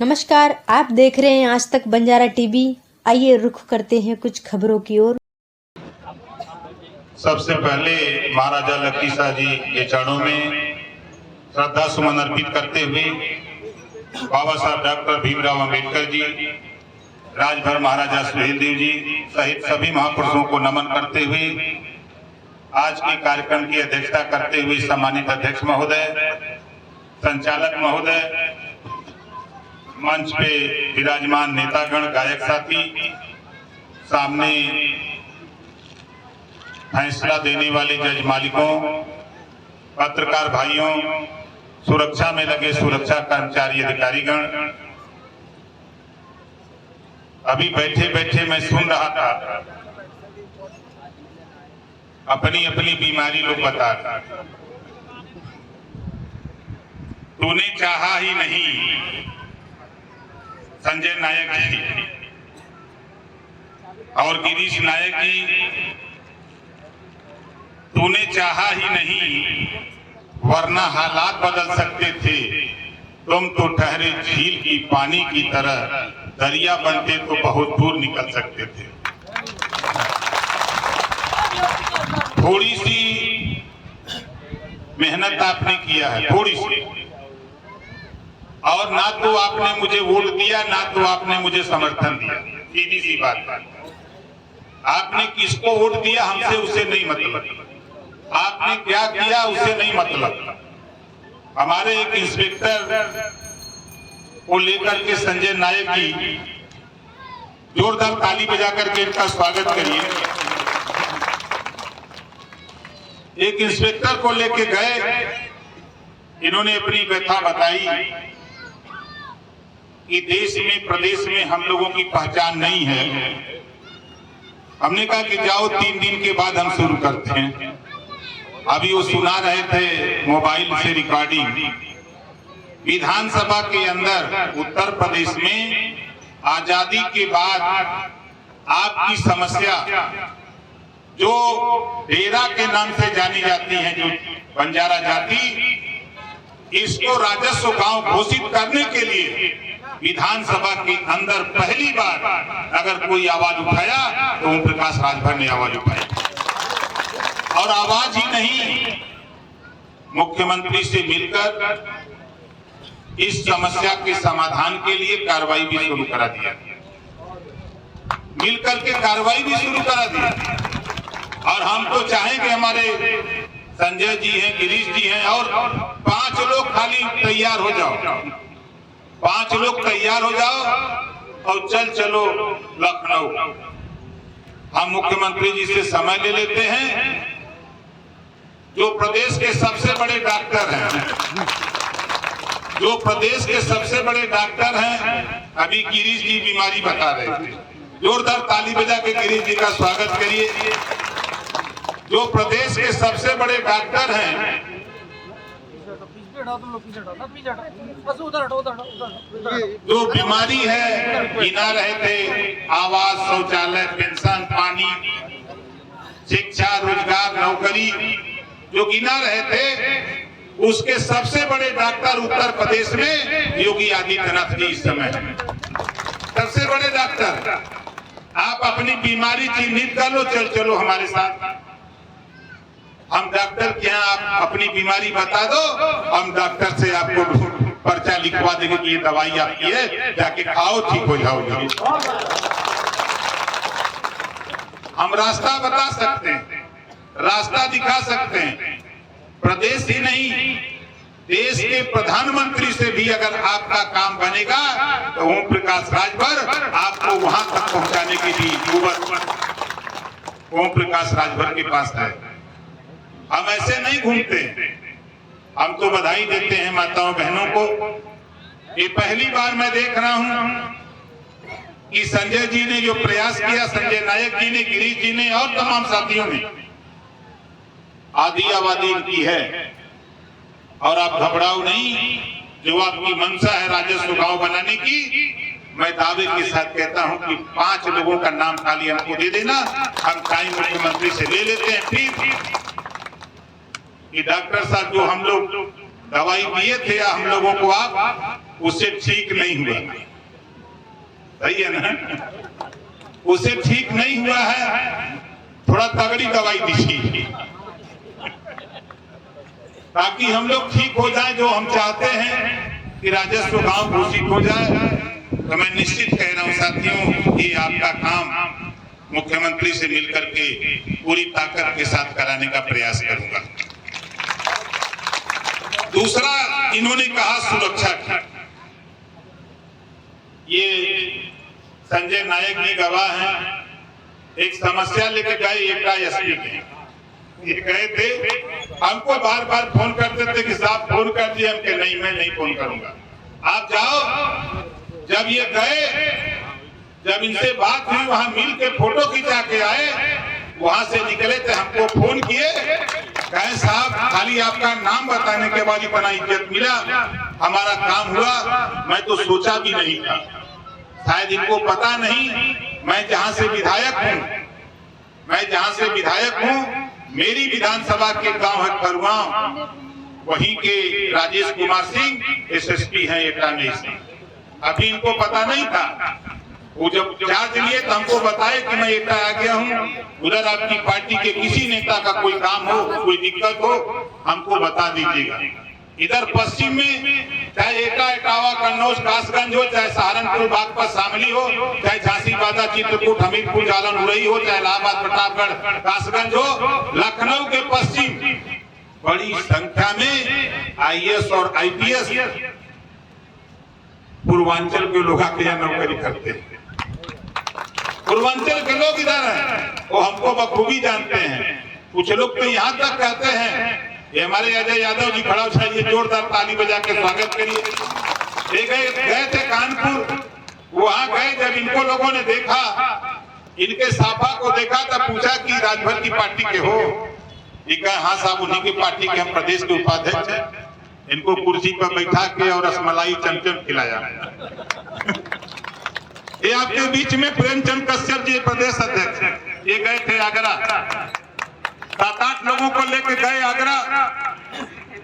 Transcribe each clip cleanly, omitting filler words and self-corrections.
नमस्कार, आप देख रहे हैं आज तक बंजारा टीवी। आइए रुख करते हैं कुछ खबरों की ओर। सबसे पहले महाराजा लकी शाह जी के चरणों में श्रद्धा सुमन अर्पित करते हुए बाबा साहब डॉक्टर भीमराव अंबेडकर जी, राजभर महाराजा सुहेलदेव जी सहित सभी महापुरुषों को नमन करते हुए आज के कार्यक्रम की अध्यक्षता करते हुए सम्मानित अध्यक्ष महोदय, संचालक महोदय, मंच पे विराजमान नेतागण, गायक साथी, सामने फैसला देने वाले जज मालिकों, पत्रकार भाइयों, सुरक्षा में लगे सुरक्षा कर्मचारी अधिकारीगण, अभी बैठे बैठे मैं सुन रहा था, अपनी अपनी बीमारी लोग बता रहे। तूने चाहा ही नहीं, संजय नायक जी और गिरीश नायक जी, तूने चाहा ही नहीं वरना हालात बदल सकते थे। तुम तो ठहरे झील की पानी की तरह, दरिया बनते तो बहुत दूर निकल सकते थे। थोड़ी सी मेहनत आपने किया है, थोड़ी सी, और ना तो आपने मुझे वोट दिया, ना तो आपने मुझे समर्थन दिया। सीधी सी बात, आपने किसको वोट दिया हमसे उसे नहीं मतलब, आपने क्या किया उसे नहीं मतलब। हमारे एक इंस्पेक्टर को लेकर के संजय नायक जी, जोरदार ताली बजा करके इनका स्वागत करिए। एक इंस्पेक्टर को लेके गए, इन्होंने अपनी व्यथा बताई कि देश में प्रदेश में हम लोगों की पहचान नहीं है। हमने कहा कि जाओ 3 दिन के बाद हम शुरू करते हैं। अभी वो सुना रहे थे मोबाइल से रिकॉर्डिंग, विधानसभा के अंदर उत्तर प्रदेश में आजादी के बाद आपकी समस्या जो डेरा के नाम से जानी जाती है, जो बंजारा जाति, इसको राजस्व गांव घोषित करने के लिए विधानसभा के अंदर पहली बार अगर कोई आवाज उठाया तो ओम प्रकाश राजभर ने आवाज उठाई। और आवाज ही नहीं, मुख्यमंत्री से मिलकर इस समस्या के समाधान के लिए कार्रवाई भी शुरू करा दिया, मिलकर के कार्रवाई भी शुरू करा दिया। और हम तो चाहेंगे हमारे संजय जी हैं, गिरीश जी हैं, और 5 लोग खाली तैयार हो जाओ, 5 लोग तैयार हो जाओ और चलो लखनऊ। हम मुख्यमंत्री जी से समय ले लेते हैं, जो प्रदेश के सबसे बड़े डॉक्टर हैं, जो प्रदेश के सबसे बड़े डॉक्टर हैं। अभी गिरीश जी बीमारी बता रहे थे, जोरदार ताली बजा के गिरीश जी का स्वागत करिए। जो प्रदेश के सबसे बड़े डॉक्टर हैं, जो बीमारी है, गिना रहे थे आवास, शौचालय, पेंशन, पानी, शिक्षा, रोजगार, नौकरी, जो गिना रहे थे, उसके सबसे बड़े डॉक्टर उत्तर प्रदेश में योगी आदित्यनाथ जी इस समय है, सबसे बड़े डॉक्टर। आप अपनी बीमारी चिन्हित कर लो, चलो हमारे साथ। हम डॉक्टर के यहाँ, आप अपनी बीमारी बता दो, हम डॉक्टर से आपको पर्चा लिखवा देंगे कि ये दवाई आपकी है, जाके खाओ, ठीक हो जाओगे। हम रास्ता बता सकते हैं, रास्ता दिखा सकते हैं। प्रदेश ही नहीं, देश के प्रधानमंत्री से भी अगर आपका काम बनेगा तो ओम प्रकाश राजभर आपको वहां तक पहुंचाने की भी कुव्वत ओम प्रकाश राजभर के पास है। हम ऐसे नहीं घूमते, हम तो बधाई देते हैं माताओं बहनों को। ये पहली बार मैं देख रहा हूं कि संजय जी ने जो प्रयास किया, संजय नायक जी ने, गिरीश जी ने और तमाम साथियों ने, आधी आबादी की है। और आप घबराओ नहीं, जो आपकी मंशा है राजस्व गांव बनाने की, मैं दावे के साथ कहता हूं कि 5 लोगों का नाम खाली हमको दे देना, हम टाइम मुख्यमंत्री से ले लेते हैं। फिर कि डॉक्टर साहब जो हम लोग दवाई दिए थे, या हम लोगों को आप उससे ठीक नहीं हुआ। सही है ना? उसे ठीक नहीं हुआ है, थोड़ा तगड़ी दवाई दीजिए ताकि हम लोग ठीक हो जाए। जो हम चाहते हैं कि राजस्व गांव घोषित हो जाए, तो मैं निश्चित कह रहा हूं साथियों, ये आपका काम मुख्यमंत्री से मिलकर के पूरी ताकत के साथ कराने का प्रयास करूंगा। दूसरा, इन्होंने कहा सुरक्षा की। ये संजय नायक जी गवाह हैं, एक समस्या लेके गए एकटा एसपी के, ये गए थे, हमको बार बार फोन करते थे कि साहब फोन कर दिए, हम के नहीं, मैं नहीं फोन करूंगा, आप जाओ। जब ये गए, जब इनसे बात हुई, वहां मिल के फोटो खिंचा के आए, वहां से निकले थे, हमको फोन किए, कहे साहब खाली आपका नाम बताने के बाद इतना इज्जत मिला, हमारा काम हुआ, मैं तो सोचा भी नहीं था। शायद इनको पता नहीं, मैं जहां से विधायक हूं, मेरी विधानसभा के गांव है खरुआव, वहीं के राजेश कुमार सिंह एसएसपी हैं एटा में। अभी इनको पता नहीं था, वो जब चार्ज लिए तो हमको बताए कि मैं एटा आ गया हूं, उधर आपकी पार्टी के किसी नेता का कोई काम हो, कोई दिक्कत हो, हमको बता दीजिएगा। इधर पश्चिम में चाहे एटा, इटावा, कन्नौज, कासगंज हो, चाहे सहारनपुर, बागपत, शामली हो, चाहे झांसी, बांदा, चित्रकूट, हमीरपुर, जालन, उरई हो, चाहे इलाहाबाद, प्रतापगढ़, कासगंज हो, लखनऊ के पश्चिम बड़ी संख्या में आईएएस और आईपीएस पूर्वांचल के लोग आके यहाँ नौकरी करते हैं। पूर्वांचल के लोग इधर हैं, वो हमको बखूबी जानते हैं। कुछ लोग तो यहाँ तक कहते हैं, ये हमारे अजय यादव जी खड़ा चाहिए, जोरदार ताली बजा के स्वागत करिए। गए थे कानपुर, वहां गए, जब इनको लोगों ने देखा, इनके साफा को देखा, तब पूछा कि राजभर की पार्टी के हो? ये कहा हाँ साहब, उन्हीं की पार्टी के हम प्रदेश के उपाध्यक्ष हैं। इनको कुर्सी पर बैठा के और रसमलाई चमचम खिलाया। ये आपके बीच में प्रेमचंद कश्यप जी प्रदेश अध्यक्ष, ये गए थे आगरा, 7-8 लोगों को लेके गए आगरा,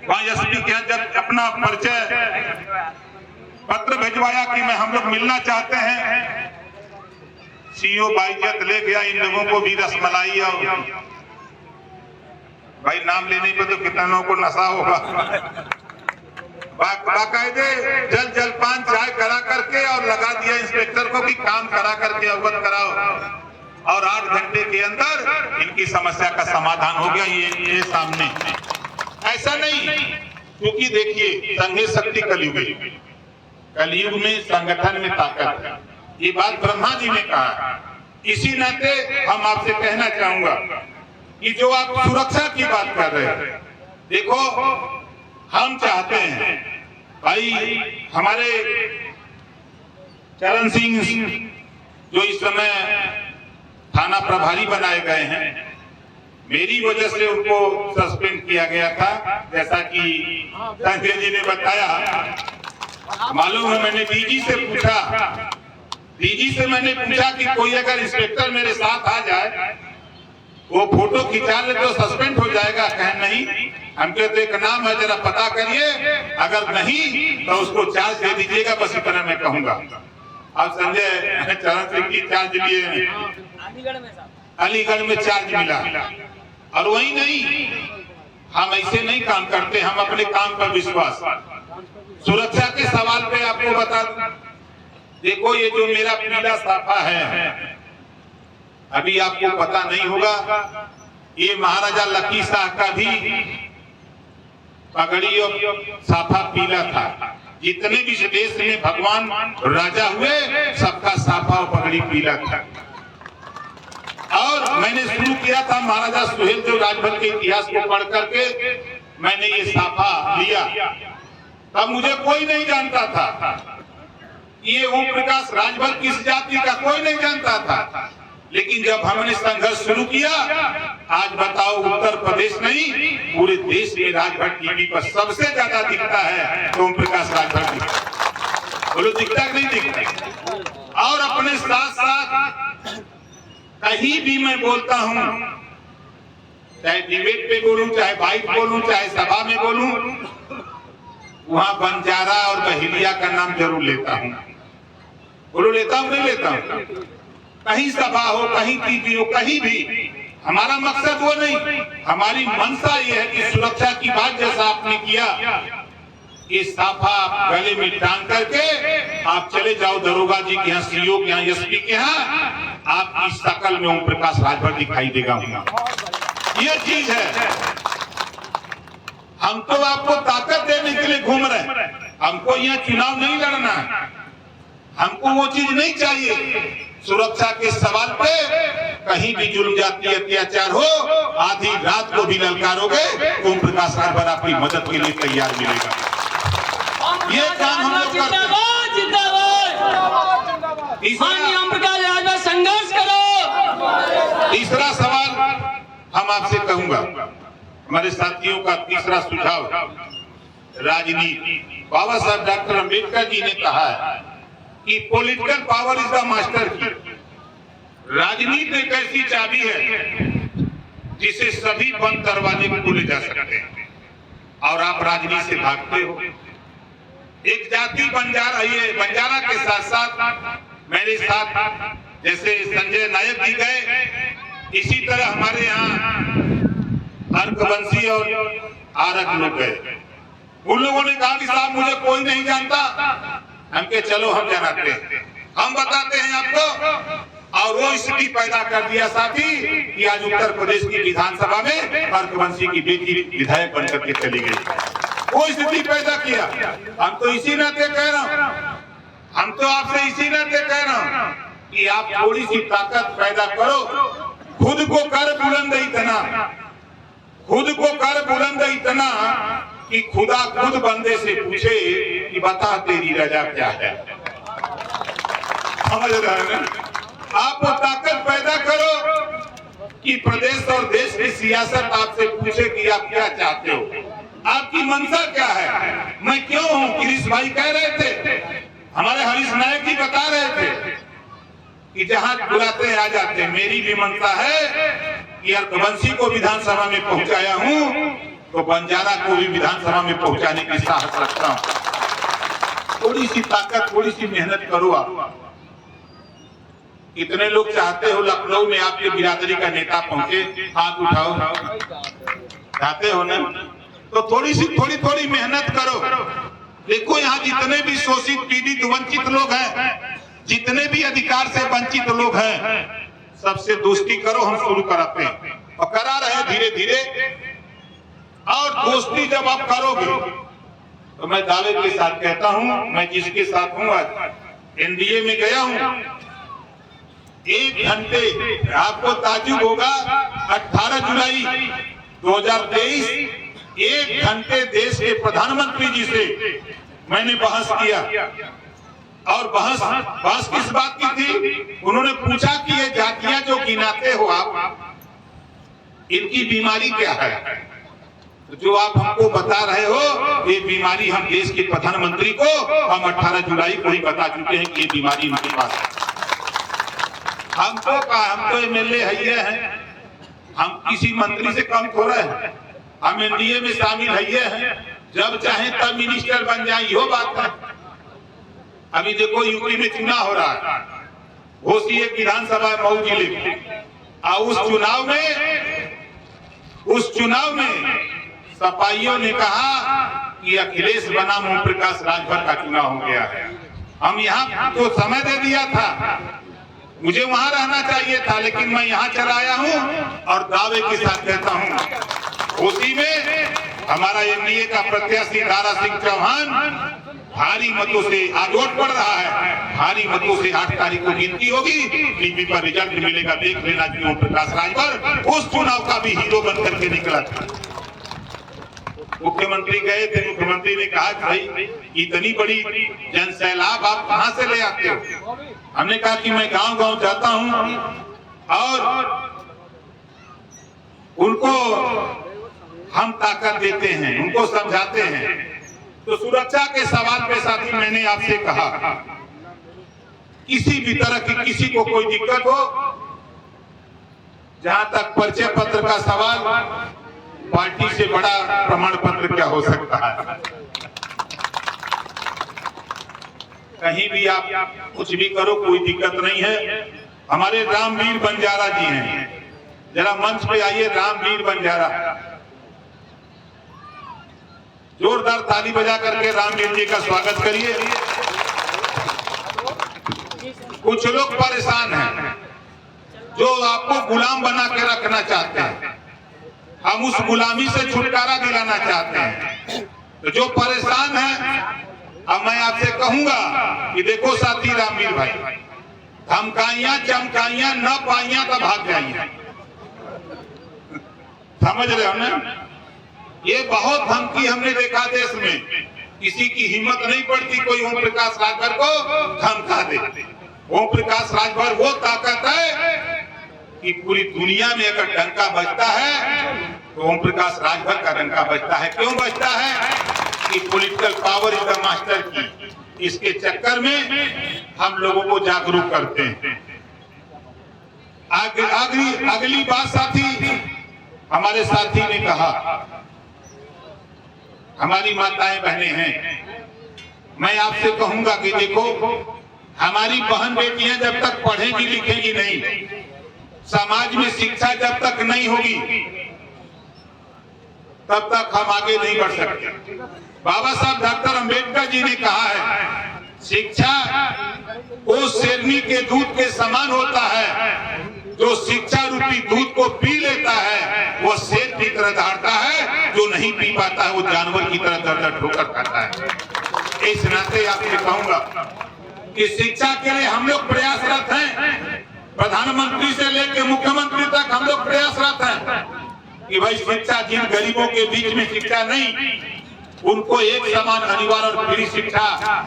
वहां एसपी के जब अपना परिचय पत्र भिजवाया कि मैं हम लोग मिलना चाहते हैं, सीओ बाइज्जत ले गया, इन लोगों को भी रसमलाई, और भाई नाम लेने पे तो कितना लोगों को नशा होगा, बाकायदे जल जलपान चाय करा करके और लगा दिया इंस्पेक्टर को कि काम करा करके अवगत कराओ, और 8 घंटे के अंदर इनकी समस्या का समाधान हो गया। ये सामने ऐसा नहीं, क्योंकि देखिए संघे शक्ति कलयुग में संगठन में ताकत है, ये बात ब्रह्मा जी ने कहा। इसी नाते हम आपसे कहना चाहूंगा कि जो आप सुरक्षा की बात कर रहे हैं, देखो हम चाहते हैं भाई, हमारे चरण सिंह जो इस समय थाना प्रभारी बनाए गए हैं, मेरी वजह से उनको सस्पेंड किया गया था, जैसा कि संजय जी ने बताया। मालूम है, मैंने डीजी से मैंने पूछा कि कोई अगर इंस्पेक्टर मेरे साथ आ जाए, वो फोटो खिंचा ले तो सस्पेंड हो जाएगा? कहे नहीं, हम कहते एक नाम है, जरा पता करिए, अगर नहीं तो उसको चार्ज दे दीजिएगा, बस इतना मैं कहूंगा। अब संजय चरण सिंह की चार्ज लिए अलीगढ़ में चार्ज मिला, और वही नहीं, हम ऐसे नहीं काम करते, हम अपने काम पर विश्वास। सुरक्षा के सवाल पे आपको बता दूं, देखो ये जो मेरा पीला साफा है, अभी आपको पता नहीं होगा, ये महाराजा लकी शाह का भी पगड़ी और साफा पीला था। जितने भी देश में भगवान राजा हुए, सबका साफा और पगड़ी पीला था। और मैंने शुरू किया था, महाराजा सुहेल जो राजभर के इतिहास को पढ़ करके मैंने ये साफा लिया, तब मुझे कोई नहीं जानता था ये ओम प्रकाश राजभर किस जाति का, कोई नहीं जानता था। लेकिन जब हमने संघर्ष शुरू किया, आज बताओ उत्तर प्रदेश नहीं, पूरे देश में राजभर टीवी पर सबसे ज्यादा दिखता है ओम प्रकाश राजभर। बोलो दिखता कि नहीं दिखता? और अपने साथ साथ कहीं भी मैं बोलता हूं, चाहे डिबेट पे बोलूं, चाहे बाइट बोलूं, चाहे सभा में बोलूं, वहां बंजारा और बहेलिया का नाम जरूर लेता हूं। बोलो लेता हूं नहीं लेता हूं? कहीं सभा हो, कहीं टीवी हो, कहीं भी हमारा मकसद वो नहीं, हमारी मंशा ये है कि सुरक्षा की बात जैसा आपने किया, इस साफा आप गले में टांग करके आप चले जाओ दरोगा जी के यहाँ, सीओ के यहाँ, एसपी के यहाँ, आपकी शकल में ओम प्रकाश राजभर दिखाई देगा। ये चीज है, हम तो आपको ताकत देने के लिए घूम रहे हैं, हमको यहाँ चुनाव नहीं लड़ना है, हमको वो चीज नहीं चाहिए। सुरक्षा के सवाल पे कहीं भी जुल्म जाति अत्याचार हो, आधी रात को भी ललकारोगे, ओम प्रकाश राजभर आपकी मदद के लिए तैयार मिलेगा। ये काम हम लोग करते हैं। संघर्ष करो। तीसरा सवाल हम आपसे कहूंगा, हमारे साथियों का तीसरा सुझाव, राजनीति। बाबा साहब डॉक्टर अंबेडकर जी ने कहा है कि political power is the master की। राजनीति एक ऐसी चाबी है जिसे सभी बंद दरवाजे खोले जा सकते हैं, और आप राजनीति से भागते हो। एक जाति बंजारा, ये बंजारा के साथ साथ मेरे साथ जैसे संजय नायक जी गए, इसी तरह हमारे यहाँ अर्कवंशी और आरक लोग गए। उन लोगों ने कहा कि साहब मुझे कोई नहीं जानता, हम के चलो हम जानते हैं, हम बताते हैं आपको। और वो स्थिति पैदा कर दिया साथी कि आज उत्तर प्रदेश की विधानसभा में अर्कवंशी की बेटी विधायक बनकर के चली गई। वो स्थिति पैदा किया। हम तो इसी नाते कह रहा हूं, हम तो आपसे इसी नाते कह रहा हूं कि आप थोड़ी सी ताकत पैदा करो, खुद को कर बुलंद इतना, खुद को कर बुलंद इतना कि खुदा खुद बंदे से पूछे कि बता तेरी रजा क्या है। समझ रहे हैं? आप वो ताकत पैदा करो कि प्रदेश और देश की सियासत आपसे पूछे कि आप क्या चाहते हो, आपकी मंशा क्या है, मैं क्यों हूं। गिरीश भाई कह रहे थे, हमारे हरीश नायक जी बता रहे थे कि जहां बुलाते आ जाते। मेरी भी मंशा है कि अर्कवंशी को विधानसभा में पहुंचाया हूं तो बंजारा को भी विधानसभा में पहुंचाने की साहस रखता हूं। थोड़ी सी ताकत, थोड़ी सी मेहनत करो। आप कितने लोग चाहते हो लखनऊ में आपके बिरादरी का नेता पहुंचे, हाथ उठाओ, चाहते हो ना? तो थोड़ी मेहनत करो। देखो यहाँ जितने भी शोषित, पीड़ित, वंचित लोग हैं, जितने भी अधिकार से वंचित लोग हैं, सबसे दोस्ती करो। हम शुरू कराते हैं और करा रहे धीरे धीरे। और दोस्ती जब आप करोगे तो मैं दावे के साथ कहता हूं, मैं जिसके साथ हूं, आज एनडीए में गया हूं, 1 घंटे, आपको ताज्जुब होगा, 18 जुलाई 2023 1 घंटे देश के प्रधानमंत्री जी से मैंने बहस किया। और बहस किस बात की थी? उन्होंने पूछा कि ये जातियां जो गिनाते हो आप, इनकी बीमारी क्या है? जो आप हमको बता रहे हो, ये बीमारी हम देश के प्रधानमंत्री को हम 18 जुलाई को ही बता चुके हैं कि ये बीमारी उनके पास है। हम तो एमएलए हैं, हम किसी मंत्री से कम थोड़ा है, हम एनडीए में शामिल हैं, जब चाहे तब मिनिस्टर बन जाए, यो बात है। अभी देखो यूपी में चुनाव हो रहा है, घोसी एक विधानसभा मऊ जिले की, और उस चुनाव में सपाइयों ने कहा कि अखिलेश बनाम ओम प्रकाश राजभर का चुनाव हो गया है। हम यहाँ तो समय दे दिया था, मुझे वहां रहना चाहिए था, लेकिन मैं यहाँ चला आया हूँ और दावे के साथ कहता हूँ, घोसी में हमारा एनडीए का प्रत्याशी दारा सिंह चौहान भारी मतों से आज वोट पड़ रहा है, भारी मतों से 8 तारीख को गिनती होगी, टीवी पर रिजल्ट मिलेगा, देख लेना कि ओम प्रकाश राजभर उस चुनाव का भी हीरो बन करके निकला था। मुख्यमंत्री गए थे, मुख्यमंत्री ने कहा कि भाई इतनी बड़ी जनसैलाब आप कहां से ले आते हो? हमने कहा कि मैं गांव-गांव जाता हूं और उनको हम ताकत देते हैं, उनको समझाते हैं। तो सुरक्षा के सवाल पे साथी मैंने आपसे कहा, किसी भी तरह की किसी को कोई दिक्कत हो, जहां तक परिचय पत्र का सवाल, पार्टी से बड़ा प्रमाण पत्र क्या हो सकता है? कहीं भी आप कुछ भी करो, कोई दिक्कत नहीं है। हमारे रामवीर बंजारा जी हैं, जरा मंच पे आइए। रामवीर बंजारा, जोरदार ताली बजा करके रामवीर जी का स्वागत करिए। कुछ लोग परेशान हैं जो आपको गुलाम बना के रखना चाहते हैं, हम उस गुलामी से छुटकारा दिलाना चाहते हैं। तो जो परेशान है, अब मैं आपसे कहूंगा कि देखो साथी रामवीर भाई, धमकाइयां चमकाइयां न पाइयां तो भाग जाइए। समझ रहे हो ना? ये बहुत धमकी हमने देखा देश में, किसी की हिम्मत नहीं पड़ती कोई ओम प्रकाश राजभर को धमका दे। ओम प्रकाश राजभर वो ताकत है कि पूरी दुनिया में अगर डंका बजता है तो ओम प्रकाश राजभर का डंका बजता है। क्यों बजता है? कि political power is the master की। इसके चक्कर में हम लोगों को जागरूक करते हैं। अगली बात साथी, हमारे साथी ने कहा, हमारी माताएं बहनें हैं, मैं आपसे कहूंगा कि देखो, हमारी बहन बेटियां जब तक पढ़ेंगी लिखेंगी नहीं, समाज में शिक्षा जब तक नहीं होगी, तब तक हम आगे नहीं बढ़ सकते। बाबा साहब डॉक्टर अंबेडकर जी ने कहा है, शिक्षा उस शेरनी के दूध के समान होता है, जो शिक्षा रूपी दूध को पी लेता है वो शेर की तरह दहाड़ता है, जो नहीं पी पाता है वो जानवर की तरह दर ठोकर खाता है। इस नाते आपसे कहूंगा कि शिक्षा के लिए हम लोग प्रयासरत हैं। प्रधानमंत्री से लेकर मुख्यमंत्री तक हम लोग प्रयासरत हैं कि भाई शिक्षा, जिन गरीबों के बीच में शिक्षा नहीं, उनको एक समान अनिवार्य और फ्री शिक्षा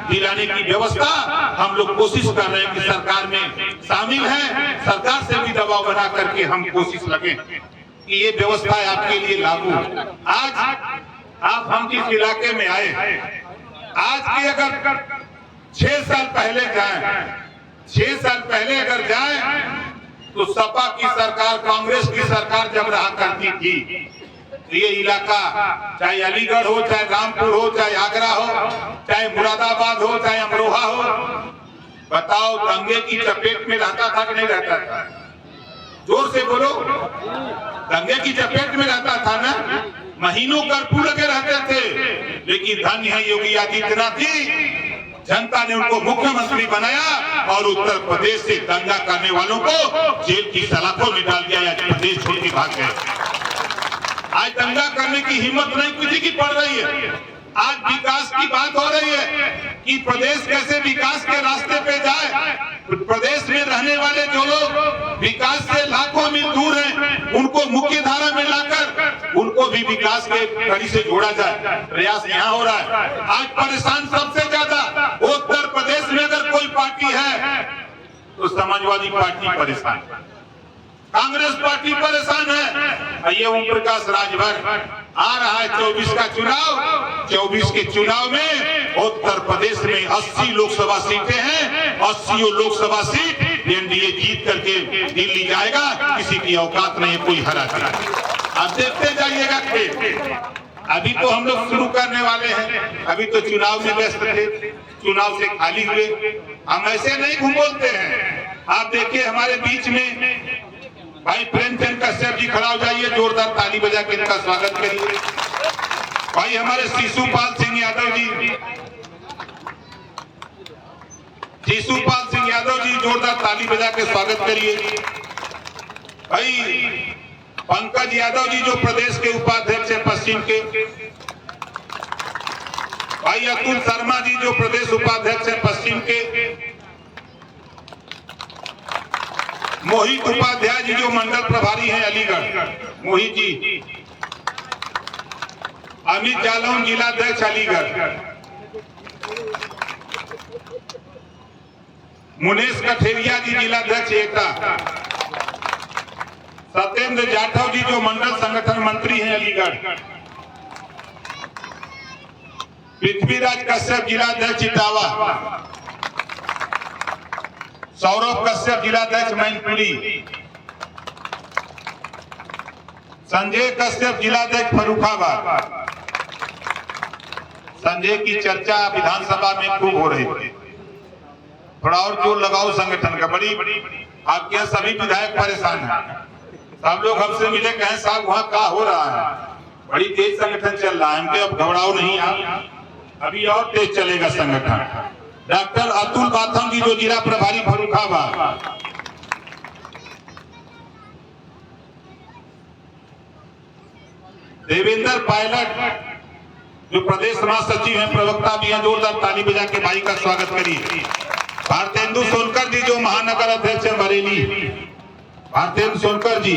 दिलाने की व्यवस्था हम लोग कोशिश कर रहे हैं कि सरकार में शामिल है। सरकार से भी दबाव बना करके हम कोशिश लगे कि ये व्यवस्था आपके लिए लागू। आज आप हम जिस इलाके में आए, आज के अगर 6 साल पहले जाए, 6 साल पहले अगर जाए तो सपा की सरकार, कांग्रेस की सरकार जब रहा करती थी, ये इलाका चाहे अलीगढ़ हो, चाहे रामपुर हो, चाहे आगरा हो, चाहे मुरादाबाद हो, चाहे अमरोहा हो, बताओ दंगे की चपेट में रहता था कि नहीं रहता था? जोर से बोलो। दंगे की चपेट में रहता था ना? महीनों कर्फ्यू लगे रहते थे, लेकिन धन्य है योगी आदित्यनाथ जी, जनता ने उनको मुख्यमंत्री बनाया और उत्तर प्रदेश से दंगा करने वालों को जेल की सलाखों में डाल दिया, प्रदेश छोड़ के भाग गए। आज दंगा करने की हिम्मत नहीं किसी की पड़ रही है। आज विकास की बात हो रही है कि प्रदेश कैसे विकास के रास्ते पे जाए। प्रदेश में रहने वाले जो लोग विकास से लाखों मील दूर हैं, उनको मुख्य धारा में लाकर उनको भी विकास के कड़ी से जोड़ा जाए, प्रयास यहाँ हो रहा है। आज परेशान सबसे ज्यादा उत्तर प्रदेश में अगर कोई पार्टी है तो समाजवादी पार्टी परेशान है, कांग्रेस पार्टी परेशान है। ये ओम प्रकाश राजभर आ रहा है 24 का चुनाव। 24 के चुनाव में उत्तर प्रदेश में 80 लोकसभा सीटें हैं, 80 लोकसभा सीट एनडीए जीत करके दिल्ली जाएगा, किसी की औकात नहीं है कोई हरा दे। आप देखते जाइएगा खेल। अभी तो हम लोग शुरू करने वाले हैं, अभी तो चुनाव में व्यस्त थे, चुनाव से खाली हुए। हम ऐसे नहीं घुमोलते हैं। आप देखिए हमारे बीच में भाई प्रेमचंद कश्यप जी खड़ा हो जाइए, जोरदार ताली बजा के इनका स्वागत करिए। भाई हमारे शिशुपाल सिंह यादव जी, शिशुपाल सिंह यादव जी, जोरदार ताली बजा के स्वागत करिए। भाई पंकज यादव जी जो प्रदेश के उपाध्यक्ष हैं पश्चिम के, भाई अतुल शर्मा जी जो प्रदेश उपाध्यक्ष हैं पश्चिम के, मोहित उपाध्याय जी जो मंडल प्रभारी हैं अलीगढ़, मोहित जी, अमित जालौन जिलाध्यक्ष अलीगढ़, मुनेश कठेरिया जी जिलाध्यक्ष एटा, सत्येंद्र जाटव जी जो मंडल संगठन मंत्री हैं अलीगढ़, पृथ्वीराज कश्यप जिलाध्यक्ष इटावा, सौरभ कश्यप जिलाध्यक्ष मैनपुरी, संजय कश्यप जिलाध्यक्ष फर्रुखाबाद। संजय की चर्चा विधानसभा में खूब हो रही थी। थोड़ा और जोर लगाओ संगठन का। बड़ी आपके यहाँ सभी विधायक परेशान हैं, सब लोग हमसे मिले कहें साहब वहाँ क्या हो रहा है, बड़ी तेज संगठन चल रहा है। हमके अब घबराओ नहीं, आप अभी और तेज चलेगा संगठन। डॉक्टर अतुल बाथम जी जो जिला प्रभारी फर्रुखाबाद, देवेंद्र पायलट जो प्रदेश महासचिव हैं, प्रवक्ता भी हैं, जोरदार ताली बजा के भाई का स्वागत करिए। भारतेंदु सोनकर जी जो महानगर अध्यक्ष हैं बरेली, भारतेंदु सोनकर जी।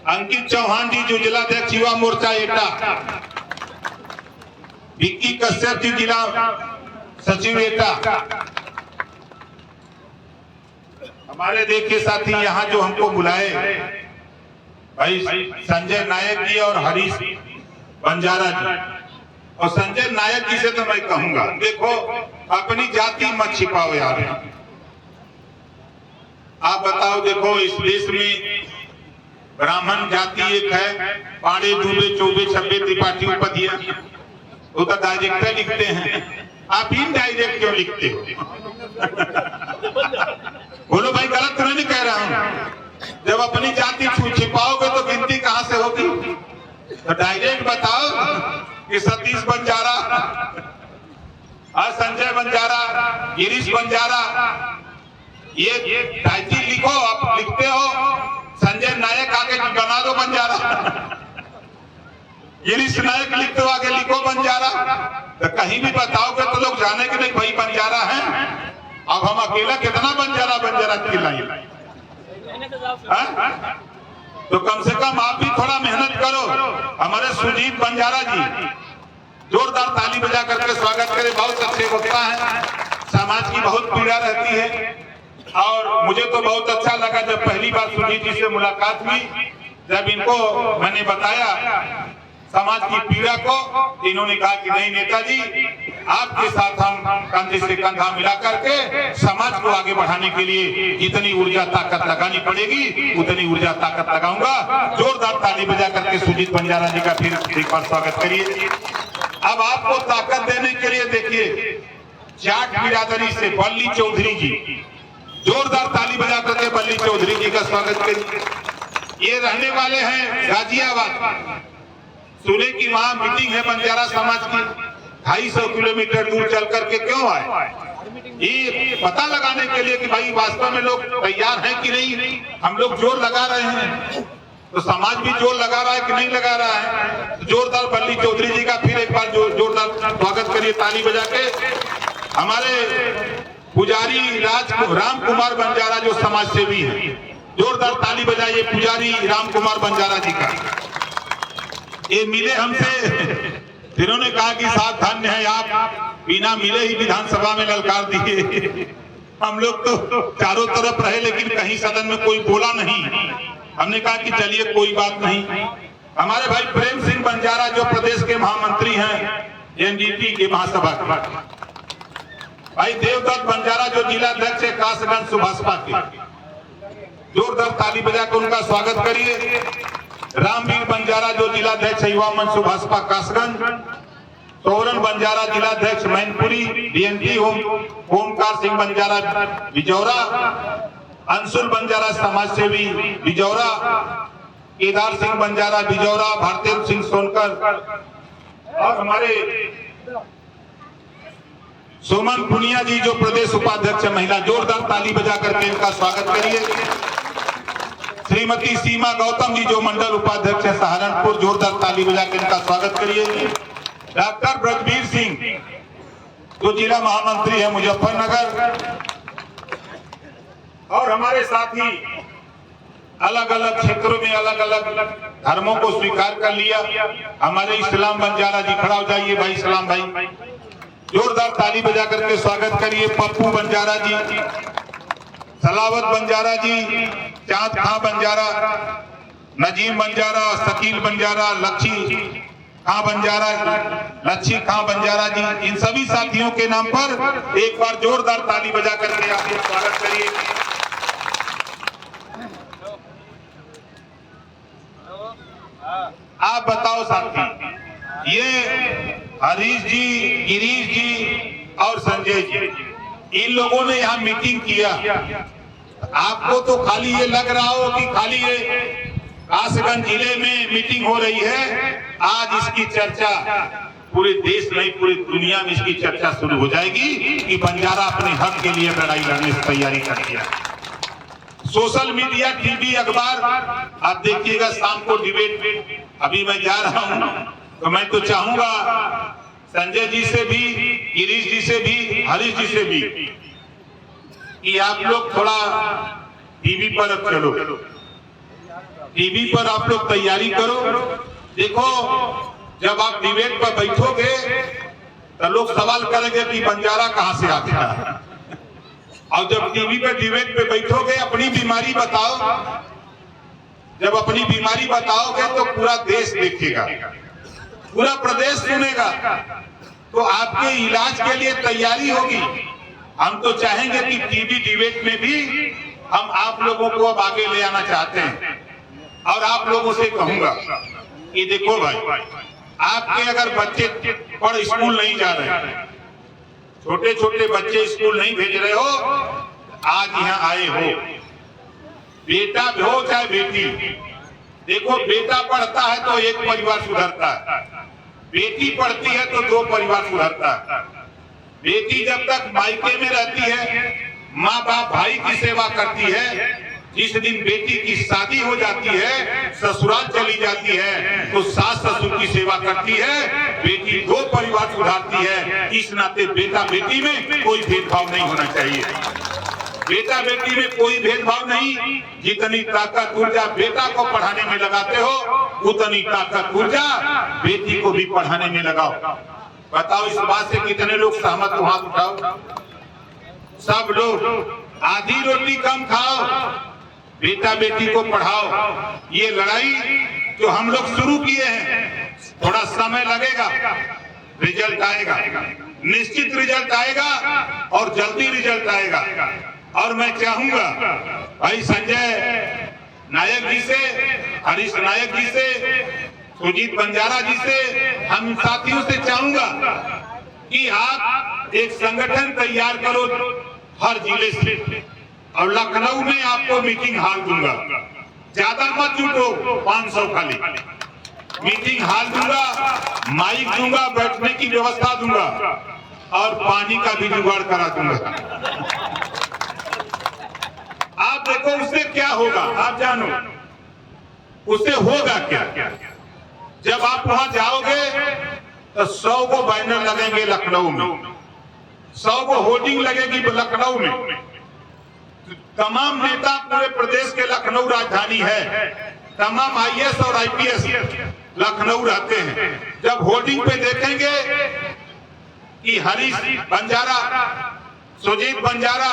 अंकित चौहान जी जो जिलाध्यक्ष युवा मोर्चा एटा, विक्की कश्यप जी जिला सचिव एटा। हमारे देखिए साथी यहाँ जो हमको बुलाए भाई संजय नायक जी और हरीश बंजारा जी, और संजय नायक जी से तो मैं कहूंगा देखो अपनी जाति मत छिपाओ यार। आप बताओ, देखो इस देश में ब्राह्मण जाति एक है, पाड़े दुबे चौबे छब्बे त्रिपाठी उपधिया, वो तो डायरेक्टर लिखते हैं, आप इनडायरेक्ट क्यों लिखते हो? बोलो भाई, गलत तो नहीं कह रहा हूं। जब अपनी जाति छिपाओगे तो गिनती कहां से होगी? तो डायरेक्ट बताओ कि सतीश बंजारा, संजय बंजारा, गिरीश बंजारा, ये टाइटल लिखो। आप लिखते हो संजय नायक, आगे बना दो बंजारा। गिरीश नायक लिखते हो, आगे लिखो बंजारा। तो कहीं भी बताओगे तो लोग जाने के नहीं भाई बंजारा है। अब हम अकेला कितना बंजारा खिलाएं? तो कम से कम आप भी थोड़ा मेहनत करो। हमारे सुजीत बंजारा जी, जोरदार ताली बजा करके स्वागत करें। बहुत अच्छे वक्ता हैं, समाज की बहुत पीड़ा रहती है। और मुझे तो बहुत अच्छा लगा जब पहली बार सुजीत जी से मुलाकात हुई, जब इनको मैंने बताया समाज की पीड़ा को, इन्होंने कहा कि नहीं नेताजी, आपके साथ हम कंधे से कंधा मिला करके समाज को आगे बढ़ाने के लिए जितनी ऊर्जा ताकत लगानी पड़ेगी उतनी ऊर्जा ताकत लगाऊंगा। जोरदार ताली बजा करके सुजीत बंजारा जी का फिर एक बार स्वागत करिए। अब आपको ताकत देने के लिए देखिए जाट बिरादरी से बल्ली चौधरी जी, जोरदार ताली बजा करके बल्ली चौधरी जी का स्वागत करिए। ये रहने वाले हैं गाजियाबाद, सुने की वहां मीटिंग है बंजारा समाज की, 250 किलोमीटर दूर चल करके क्यों आए? ये पता लगाने के लिए कि भाई वास्तव में लोग तैयार हैं कि नहीं। हम लोग जोर लगा रहे हैं तो समाज भी जोर लगा रहा है कि नहीं लगा रहा है। तो जोरदार बल्ली चौधरी जी का फिर एक बार जोरदार स्वागत करिए ताली बजा के। हमारे पुजारी राम कुमार बंजारा जो समाज सेवी है, जोरदार ताली बजाइए पुजारी राम कुमार बंजारा जी का। ये मिले हमसे, जिन्होंने कहा कि साहब धन्य है आप, बिना मिले ही विधानसभा में ललकार दिए। हम लोग तो चारों तरफ रहे लेकिन कहीं सदन में कोई बोला नहीं। हमने कहा कि चलिए कोई बात नहीं। हमारे भाई प्रेम सिंह बंजारा जो प्रदेश के महामंत्री हैं एनडीटी के महासभा के, भाई देवदत्त बंजारा जो जिला अध्यक्ष है कासगंज सुभाषपा के, जोरदार ताली बजा कर उनका स्वागत करिए। रामवीर बंजारा जो जिलाध्यक्ष युवा मंच भाजपा कासगंज, सोरन बंजारा जिलाध्यक्ष मैनपुरी बीएनपी, ओमकार सिंह बंजारा बिजौरा, अंशुल बंजारा समाज सेवी बिजौरा, केदार सिंह बंजारा बिजौरा, भारतेंदु सिंह सोनकर, और हमारे सुमन पुनिया जी जो प्रदेश उपाध्यक्ष महिला, जोरदार ताली बजा करके इनका स्वागत करिए। श्रीमती सीमा गौतम जी जो मंडल उपाध्यक्ष है सहारनपुर, जोरदार ताली बजा कर इनका स्वागत करिए। डॉक्टर ब्रजबीर सिंह जो जिला महामंत्री है मुजफ्फरनगर, और हमारे साथी अलग अलग क्षेत्रों में अलग अलग धर्मों को स्वीकार कर लिया। हमारे इस्लाम बंजारा जी, खड़ा हो जाइए भाई इस्लाम भाई, जोरदार ताली बजा करके स्वागत करिए। पप्पू बंजारा जी, सलावत बंजारा जी, चांद खां बंजारा, नजीम बंजारा, शकील बंजारा, लच्छी खां बंजारा, लच्छी खां बंजारा जी, इन सभी साथियों के नाम पर एक बार जोरदार ताली बजा करके आप स्वागत करिए। आप बताओ साथी, ये हरीश जी, गिरीश जी, और संजय जी, इन लोगों ने यहाँ मीटिंग किया। आपको तो खाली ये लग रहा हो कि खाली ये कासगंज जिले में मीटिंग हो रही है। आज इसकी चर्चा पूरे देश नहीं पूरी दुनिया में इसकी चर्चा शुरू हो जाएगी कि बंजारा अपने हक के लिए लड़ाई लड़ने से तैयारी कर दिया। सोशल मीडिया, टीवी, अखबार, आप देखिएगा शाम को डिबेट। अभी मैं जा रहा हूं तो मैं तो चाहूंगा संजय जी से भी, गिरीश जी से भी, हरीश जी से भी कि आप लोग थोड़ा टीवी पर चलो, टीवी पर आप लोग तैयारी करो। देखो, जब आप डिबेट पर बैठोगे तो लोग सवाल करेंगे कि बंजारा कहां से आ गया, और जब टीवी पे डिबेट पे बैठोगे अपनी बीमारी बताओ। जब अपनी बीमारी बताओगे तो पूरा देश देखेगा, पूरा प्रदेश सुनेगा, तो आपके इलाज के लिए तैयारी होगी। हम तो चाहेंगे कि टीवी डिबेट में भी हम आप लोगों को अब आगे ले आना चाहते हैं। और आप लोगों से कहूंगा कि देखो भाई, आपके अगर बच्चे पढ़ स्कूल नहीं जा रहे, छोटे छोटे बच्चे स्कूल नहीं भेज रहे हो, आज यहाँ आए हो, बेटा हो चाहे बेटी, देखो बेटा पढ़ता है तो एक परिवार सुधरता है, बेटी पढ़ती है तो दो परिवार सुधरता है। बेटी जब तक मायके में रहती है, माँ बाप भाई की सेवा करती है। जिस दिन बेटी की शादी हो जाती है, ससुराल चली जाती है, तो सास ससुर की सेवा करती है, बेटी दो परिवार सुधारती है। इस नाते बेटा बेटी में कोई भेदभाव नहीं होना चाहिए। बेटा बेटी में कोई भेदभाव नहीं। जितनी ताकत ऊर्जा बेटा को पढ़ाने में लगाते हो, उतनी ताकत ऊर्जा बेटी को भी पढ़ाने में लगाओ। बताओ इस बात से कितने लोग सहमत हो? हाथ उठाओ। सब लोग। आधी रोटी कम खाओ, बेटा बेटी को पढ़ाओ। ये लड़ाई जो हम लोग शुरू किए हैं, थोड़ा समय लगेगा, रिजल्ट आएगा, निश्चित रिजल्ट आएगा और जल्दी रिजल्ट आएगा। और मैं चाहूंगा भाई संजय नायक जी से, हरीश नायक जी से, सुजीत बंजारा जी से, हम साथियों से चाहूंगा कि आप एक संगठन तैयार करो हर जिले से, और लखनऊ में आपको मीटिंग हॉल दूंगा। ज्यादा मत जुटो, 500 खाली मीटिंग हॉल दूंगा, माइक दूंगा, बैठने की व्यवस्था दूंगा और पानी का भी जुगाड़ करा दूंगा। आप देखो उससे क्या होगा, आप जानो उससे होगा क्या। जब आप वहां जाओगे तो 100 को बैनर लगेंगे लखनऊ में, 100 को होर्डिंग लगेगी लखनऊ में। तमाम नेता पूरे प्रदेश के लखनऊ राजधानी है, तमाम आईएएस और आईपीएस लखनऊ रहते हैं। जब होर्डिंग पे देखेंगे कि हरीश बंजारा, सुजीत बंजारा,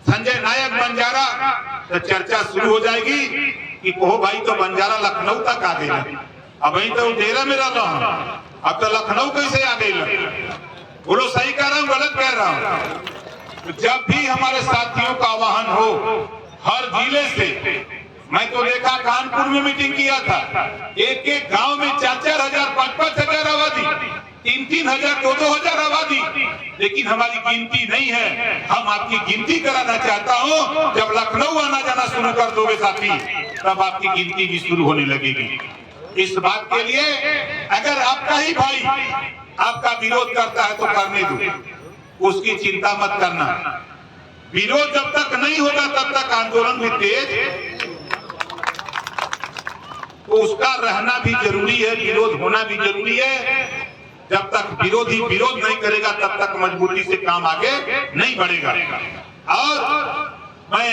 संजय नायक बंजारा, तो चर्चा शुरू हो जाएगी कि ओह भाई तो बंजारा लखनऊ तक आ गया, अब वही तो डेरा में रह रहा हूं, अब तो लखनऊ कैसे आ गई? बोलो सही कह रहा हूं गलत कह रहा हूं? जब भी हमारे साथियों का आह्वान हो हर जिले से, मैं तो देखा कानपुर में मीटिंग किया था, एक एक गांव में 4-4 हजार, 5-5 हजार आबादी, 3-3 हजार, 2-2 हजार आबादी, लेकिन हमारी गिनती नहीं है। हम आपकी गिनती कराना चाहता हूं। जब लखनऊ आना जाना शुरू कर दोगे साथी, तब आपकी गिनती भी शुरू होने लगेगी। इस बात के लिए अगर आपका ही भाई आपका विरोध करता है तो करने दो, उसकी चिंता मत करना। विरोध जब तक नहीं होगा तब तक आंदोलन भी तेज, तो उसका रहना भी जरूरी है, विरोध होना भी जरूरी है। जब तक विरोधी विरोध नहीं करेगा तब तक मजबूती से काम आगे नहीं बढ़ेगा। और मैं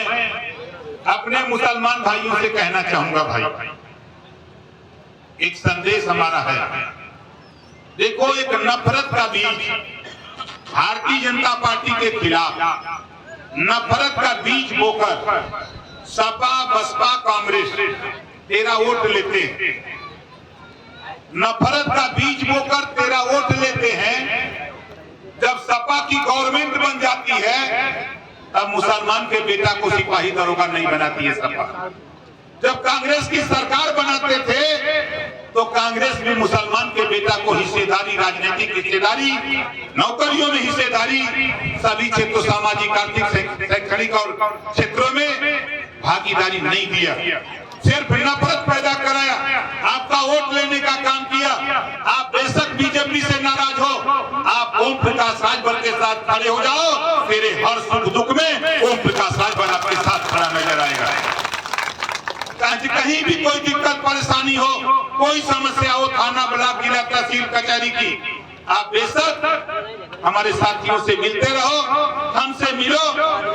अपने मुसलमान भाइयों से कहना चाहूंगा, भाई एक संदेश हमारा है। देखो, एक नफरत का बीज भारतीय जनता पार्टी के खिलाफ, नफरत का बीज बोकर सपा, बसपा, कांग्रेस तेरा वोट लेते हैं। नफरत का बीज बोकर तेरा वोट लेते हैं। जब सपा की गवर्नमेंट बन जाती है तब मुसलमान के बेटा को सिपाही दरोगा नहीं बनाती है सपा। जब कांग्रेस की सरकार बनाते थे तो कांग्रेस में मुसलमान के बेटा को हिस्सेदारी, राजनीतिक हिस्सेदारी, नौकरियों में हिस्सेदारी, सभी क्षेत्रों, सामाजिक, आर्थिक, शैक्षणिक और क्षेत्रों में भागीदारी नहीं दिया। सिर्फ नफरत पैदा कराया, आपका वोट लेने का काम किया। आप बेशक बीजेपी से नाराज हो, आप ओम प्रकाश राजभर के साथ खड़े हो जाओ, तेरे हर सुख दुख में ओम प्रकाश राजभर आपके साथ खड़ा नजर आएगा। कहीं भी कोई दिक्कत परेशानी हो, कोई समस्या हो, थाना, ब्लॉक, जिला, तहसील, कचहरी की, आप बेशक हमारे साथियों से मिलते रहो, हमसे मिलो।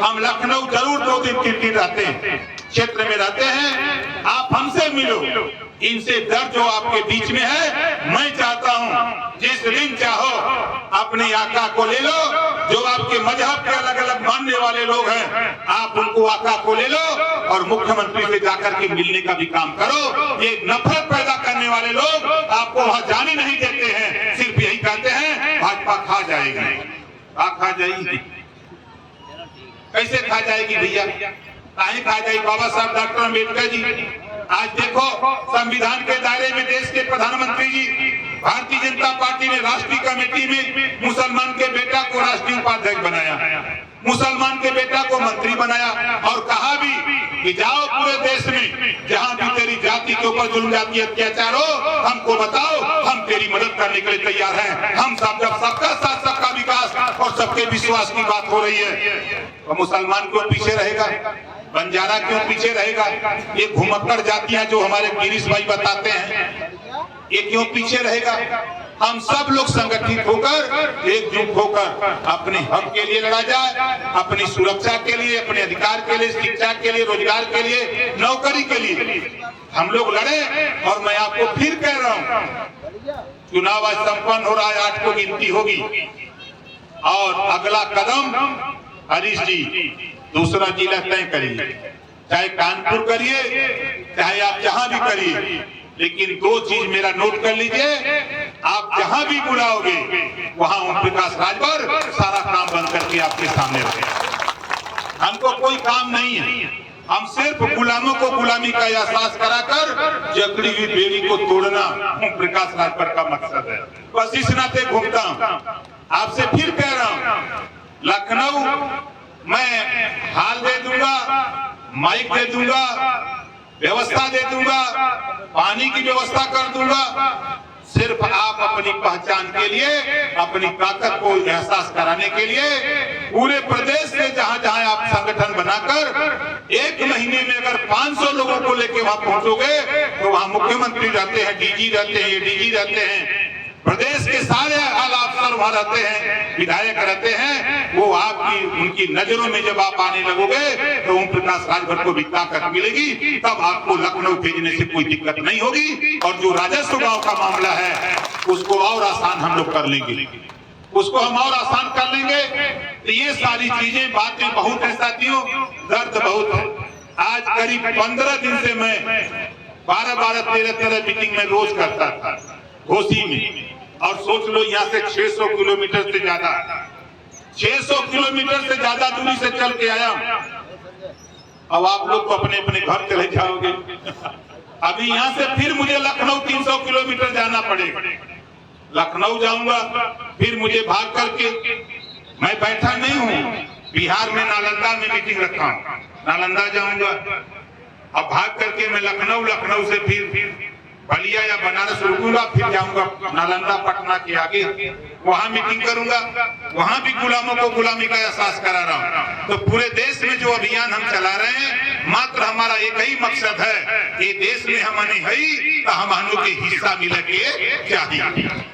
हम लखनऊ जरूर 2 दिन 3 दिन रहते हैं, क्षेत्र में रहते हैं, आप हमसे मिलो। इनसे दर्द जो आपके बीच में है, मैं चाहता हूं जिस दिन चाहो अपने आका को ले लो। जो आपके मजहब के अलग अलग मानने वाले लोग हैं, आप उनको आका को ले लो और मुख्यमंत्री से जाकर के मिलने का भी काम करो। ये नफरत पैदा करने वाले लोग आपको वहां जाने नहीं देते हैं, सिर्फ यही कहते हैं भाजपा खा जाएगी। खा जाएगी, कैसे खा जाएगी भैया? काहे खा जाएगी? बाबा साहब डॉक्टर अम्बेडकर जी, आज देखो संविधान के दायरे में देश के प्रधानमंत्री जी, भारतीय जनता पार्टी ने राष्ट्रीय कमेटी में मुसलमान के बेटा को राष्ट्रीय उपाध्यक्ष बनाया, मुसलमान के बेटा को मंत्री बनाया और कहा भी कि जाओ पूरे देश में जहां भी तेरी जाति के ऊपर जुल्म, जाति अत्याचार हो, हमको बताओ, हम तेरी मदद करने के लिए तैयार हैं। हम सब, जब सबका साथ, सबका विकास और सबके विश्वास की बात हो रही है, तो मुसलमान क्यों पीछे रहेगा? बंजारा क्यों पीछे रहेगा? ये घुमक्कड़ जातियां जो हमारे गिरीश भाई बताते हैं, ये क्यों पीछे रहेगा? हम सब लोग संगठित होकर, एकजुट होकर अपने हक के लिए लड़ा जाए, अपनी सुरक्षा के लिए, अपने अधिकार के लिए, शिक्षा के लिए, रोजगार के लिए, नौकरी के लिए हम लोग लड़े। और मैं आपको फिर कह रहा हूं, चुनाव आज संपन्न हो रहा है, 8 को गिनती होगी और अगला कदम हरीश जी दूसरा जिला तय करिए, चाहे कानपुर करिए, चाहे आप जहां भी करिए, लेकिन 2 चीज मेरा नोट कर लीजिए, आप जहां भी बुलाओगे वहां ओम प्रकाश राजभर सारा काम बंद करके आपके सामने रखे। हमको कोई काम नहीं है, हम सिर्फ गुलामों को गुलामी का एहसास कराकर जकड़ी हुई बेड़ी को तोड़ना ओम प्रकाश राजभर का मकसद है। बस इस नाते घूमता हूं। आपसे फिर कह रहा हूं, लखनऊ मैं हाल दे दूंगा, माइक दे दूंगा, व्यवस्था दे दूंगा, पानी की व्यवस्था कर दूंगा। सिर्फ आप अपनी पहचान के लिए, अपनी ताकत को एहसास कराने के लिए पूरे प्रदेश से जहां जहां आप संगठन बनाकर 1 महीने में अगर 500 लोगों को लेके वहां पहुंचोगे, तो वहां मुख्यमंत्री रहते हैं, डीजी रहते हैं, एडीजी रहते हैं, प्रदेश के सारे आला अफसर वहां रहते हैं, विधायक रहते हैं। वो आपकी, उनकी नजरों में जब आप आने लगोगे तो ओम प्रकाश राजभर को भी ताकत मिलेगी, तब आपको लखनऊ भेजने से कोई दिक्कत नहीं होगी। और जो राजस्व गांव का मामला है उसको और आसान हम लोग कर लेंगे, उसको हम और आसान कर लेंगे। तो ये सारी चीजें, बातें बहुत है साथियों, दर्द बहुत है। आज करीब 15 दिन से मैं 12-12, 13-13 मीटिंग में रोज करता था घोसी में, और सोच लो यहाँ से 600 किलोमीटर से ज्यादा, 600 किलोमीटर से ज्यादा दूरी से चल के आया हूं। अब आप लोग तो अपने अपने घर चले जाओगे, अभी यहाँ से फिर मुझे लखनऊ 300 किलोमीटर जाना पड़ेगा। लखनऊ जाऊंगा, फिर मुझे भाग करके, मैं बैठा नहीं हूँ, बिहार में नालंदा में मीटिंग रखा हूँ, नालंदा जाऊंगा, अब भाग करके मैं लखनऊ से फिर बलिया या बनारस रुकूंगा, फिर जाऊंगा नालंदा, पटना के आगे, वहां मीटिंग करूंगा, वहां भी गुलामों को गुलामी का एहसास करा रहा हूं। तो पूरे देश में जो अभियान हम चला रहे हैं, मात्र हमारा एक ही मकसद है, ये देश में हमने है तो हम के हिस्सा मिले के चाहिए।